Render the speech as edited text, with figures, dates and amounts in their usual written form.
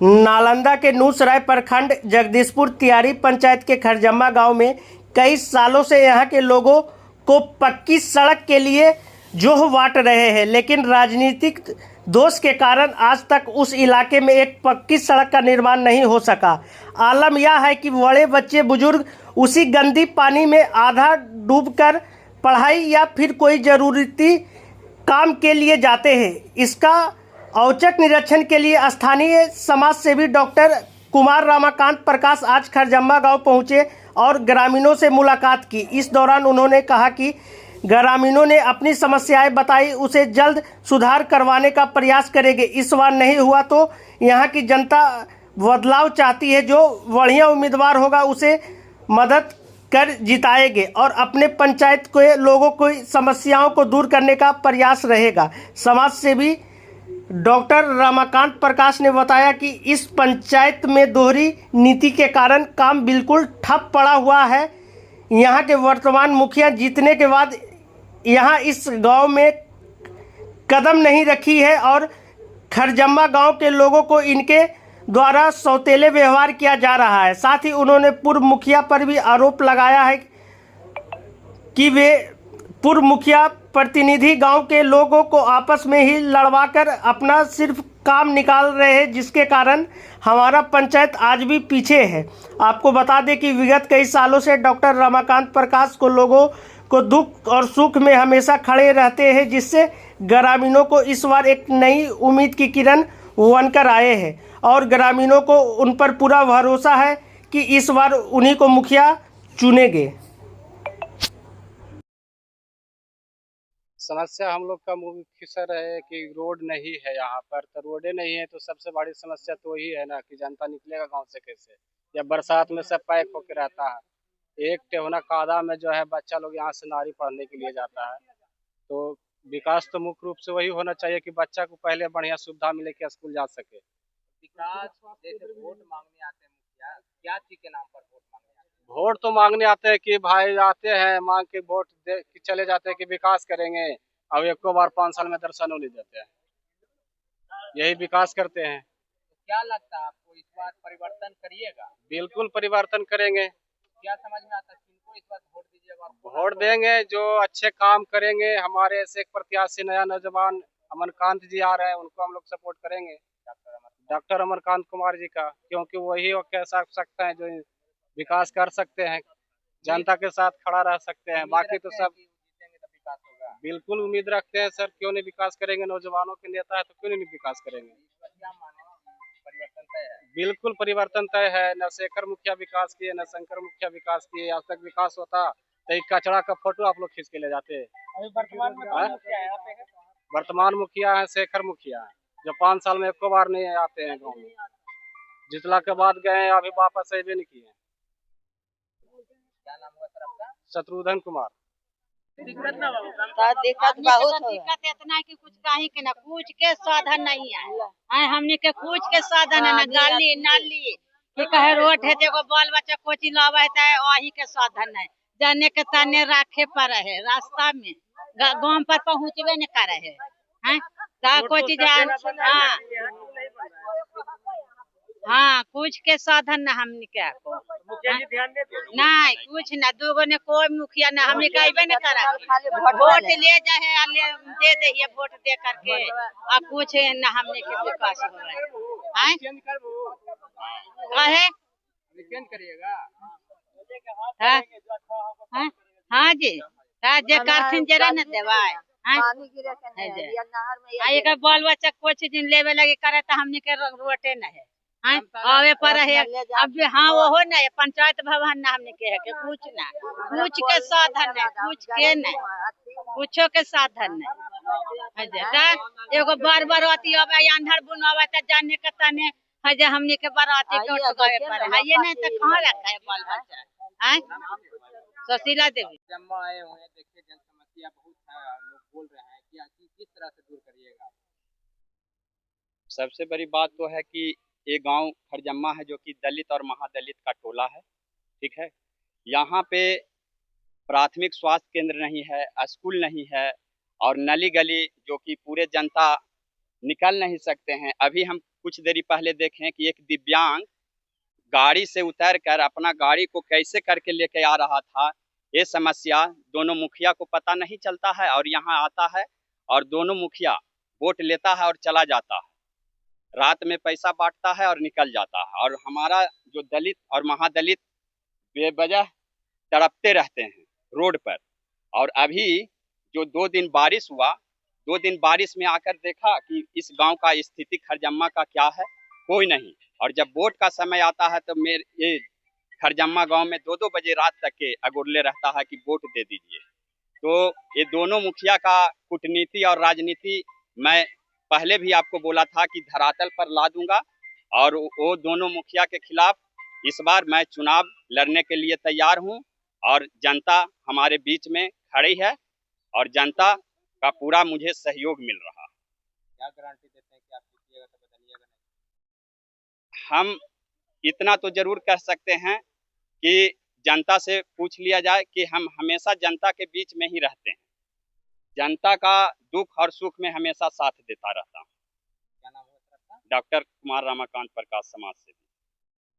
नालंदा के नूसराय प्रखंड जगदीशपुर तियारी पंचायत के खरजम्मा गांव में कई सालों से यहां के लोगों को पक्की सड़क के लिए जोह बांट रहे हैं, लेकिन राजनीतिक दोष के कारण आज तक उस इलाके में एक पक्की सड़क का निर्माण नहीं हो सका। आलम यह है कि बड़े बच्चे बुजुर्ग उसी गंदी पानी में आधा डूबकर पढ़ाई या फिर कोई ज़रूरी काम के लिए जाते हैं। इसका औचक निरीक्षण के लिए स्थानीय समाज सेवी डॉक्टर कुमार रमाकांत प्रकाश आज खरजम्मा गांव पहुंचे और ग्रामीणों से मुलाकात की। इस दौरान उन्होंने कहा कि ग्रामीणों ने अपनी समस्याएं बताई, उसे जल्द सुधार करवाने का प्रयास करेंगे। इस बार नहीं हुआ तो यहां की जनता बदलाव चाहती है, जो बढ़िया उम्मीदवार होगा उसे मदद कर जिताएंगे और अपने पंचायत के लोगों की समस्याओं को दूर करने का प्रयास रहेगा। समाज सेवी डॉक्टर रमाकांत प्रकाश ने बताया कि इस पंचायत में दोहरी नीति के कारण काम बिल्कुल ठप पड़ा हुआ है। यहाँ के वर्तमान मुखिया जीतने के बाद यहाँ इस गांव में कदम नहीं रखी है और खरजम्मा गांव के लोगों को इनके द्वारा सौतेले व्यवहार किया जा रहा है। साथ ही उन्होंने पूर्व मुखिया पर भी आरोप लगाया है कि वे पूर्व मुखिया प्रतिनिधि गांव के लोगों को आपस में ही लड़वाकर अपना सिर्फ काम निकाल रहे हैं, जिसके कारण हमारा पंचायत आज भी पीछे है। आपको बता दें कि विगत कई सालों से डॉक्टर रमाकांत प्रकाश को लोगों को दुख और सुख में हमेशा खड़े रहते हैं, जिससे ग्रामीणों को इस बार एक नई उम्मीद की किरण बनकर आए हैं और ग्रामीणों को उन पर पूरा भरोसा है कि इस बार उन्हीं को मुखिया चुनेंगे। समस्या हम लोग का मुख्य सर है कि रोड नहीं है यहाँ पर, तो रोडे नहीं है तो सबसे बड़ी समस्या तो वही है ना कि जनता निकलेगा गांव से कैसे, या बरसात में सब पैक होके रहता है। एक टेहना कादा में जो है बच्चा लोग यहाँ से नारी पढ़ने के लिए जाता है। तो विकास तो मुख्य रूप से वही होना चाहिए कि बच्चा को पहले बढ़िया सुविधा मिले कि स्कूल जा सके। विकास जैसे वोट मांगने आते हैं मुखिया, क्या चीज के नाम पर वोट मांगने आते हैं? वोट तो मांगने आते हैं कि भाई आते हैं मांग के वोट दे कि चले जाते हैं कि विकास करेंगे, अब एक बार 5 साल में दर्शन नहीं देते हैं, यही विकास करते हैं। तो क्या लगता है आपको इस बार परिवर्तन करिएगा? बिल्कुल परिवर्तन करेंगे। क्या समझ में आता है किनको इस बार वोट दीजिएगा? वोट देंगे जो अच्छे काम करेंगे। हमारे ऐसे एक प्रत्याशी नया नौजवान अमरकांत जी आ रहे हैं, उनको हम लोग सपोर्ट करेंगे, डॉक्टर अमरकांत कुमार जी का, क्योंकि वही वो कह सकते हैं जो विकास कर सकते हैं, जनता के साथ खड़ा रह सकते हैं। बाकी तो सब जीतेंगे तो विकास होगा। बिल्कुल उम्मीद रखते हैं सर, क्यों नहीं विकास करेंगे, नौजवानों के नेता है तो क्यों नहीं विकास करेंगे। क्या माने परिवर्तन तय है? बिल्कुल परिवर्तन तय है। न शेखर मुखिया विकास किए, न शंकर मुखिया विकास किए। आज तक विकास होता तो एक कचरा का फोटो आप लोग खींच के ले जाते। अभी वर्तमान में कौन मुखिया है आप? वर्तमान मुखिया है शेखर मुखिया है, जो 5 साल में एक बार नहीं आते हैं गाँव में। जितला के बाद गए, अभी वापस अबे नहीं किए। क्या नाम हुआ सर आपका? शत्रुघ्न कुमार। दिक्कत ना दिक्कत बहुत है। दिक्कत इतना है कि कुछ कहीं के ना कुछ के साधन नहीं है। हमने के कुछ के साधन है ना, गाली नाली कि कहे रोड है, देखो बाल बच्चा कोचिंग लावा है, वही के साधन है। जाने के ताने राखे पर है, रास्ता में गांव पर पहुँचबे नहीं करे है। कोई चीज हाँ कुछ के साधन न हमने क्या को नहीं कुछ न दूगो ने कोई मुखिया न हमने कहबे न करा। वोट ले जाए दे दे वोट दे करके आ कुछ न हमने के विकास हो रहा है। चेंज करिएगा? हाँ जी, जे करथिन जरा न देवाय एक बाल बच्चा कुछ दिन लेवे लगे करे तो हमने के रोटे न है आवे पर है। अब हाँ वो नहीं पंचायत भवन ना हमने के है कि कुछ ना कुछ के साधन है, कुछ के नहीं कुछो के साधन नहीं। एगो बार बराती आवे अंधर बुन आवे तो जाने के तने है जे हमने के बराती के उठगावे पर है, ये नहीं तो कहां रखा है बाल बच्चा हैं। सुशीला देवी जम्मा आए हुए हैं, देखिए जन समस्या बहुत है, लोग बोल रहे हैं कि किस तरह से दूर करिएगा? सबसे बड़ी बात तो है कि ये गांव खरजम्मा है जो कि दलित और महादलित का टोला है, ठीक है। यहाँ पे प्राथमिक स्वास्थ्य केंद्र नहीं है, स्कूल नहीं है और नली गली जो कि पूरे जनता निकल नहीं सकते हैं। अभी हम कुछ देरी पहले देखें कि एक दिव्यांग गाड़ी से उतर कर अपना गाड़ी को कैसे करके लेके आ रहा था। ये समस्या दोनों मुखिया को पता नहीं चलता है और यहाँ आता है और दोनों मुखिया वोट लेता है और चला जाता है, रात में पैसा बांटता है और निकल जाता है। और हमारा जो दलित और महादलित बेवजह तड़पते रहते हैं रोड पर। और अभी जो 2 दिन बारिश हुआ, 2 दिन बारिश में आकर देखा कि इस गांव का स्थिति खरजम्मा का क्या है, कोई नहीं। और जब वोट का समय आता है तो मेरे ये खरजम्मा गांव में 2-2 बजे रात तक के अगुरले रहता है कि वोट दे दीजिए। तो ये दोनों मुखिया का कूटनीति और राजनीति मैं पहले भी आपको बोला था कि धरातल पर ला दूंगा और वो दोनों मुखिया के खिलाफ इस बार मैं चुनाव लड़ने के लिए तैयार हूं। और जनता हमारे बीच में खड़ी है और जनता का पूरा मुझे सहयोग मिल रहा है। क्या गारंटी देते हैं कि आप जीतिएगा तो बदलिएगा नहीं? हम इतना तो जरूर कह सकते हैं कि जनता से पूछ लिया जाए कि हम हमेशा जनता के बीच में ही रहते हैं, जनता का दुख और सुख में हमेशा साथ देता रहता हूँ। क्या नाम है आपका? डॉक्टर कुमार रमाकांत प्रकाश, समाज सेवी।